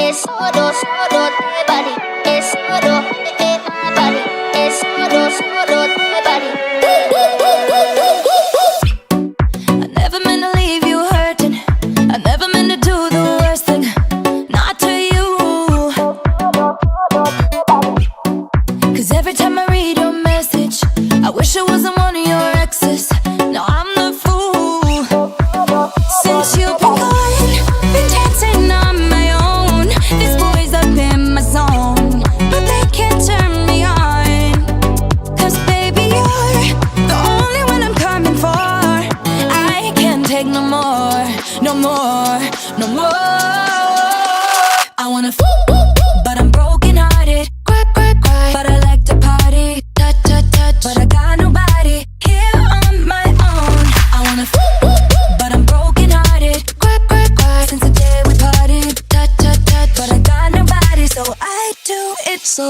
es solo, solo de body, es solo de my body, es solo, solo de body. I never meant to leave you hurting. I never meant to do the worst thing, not to you. 'Cause every time I read your message, I wish it wasn't one of your exes. No, I'm the fool. Since you've been gone, been dancing on my own. These boys up in my zone, but they can't turn me on. 'Cause baby, you're the only one I'm coming for. I can't take no more, no more, no more. I wanna but I'm broken hearted. Cry, cry, cry, but I like to party. Touch, touch, touch, but I got nobody here on my own. I wanna but I'm broken hearted. Cry, cry, cry, since the day we parted. Touch, touch, touch, but I got nobody, so I do it so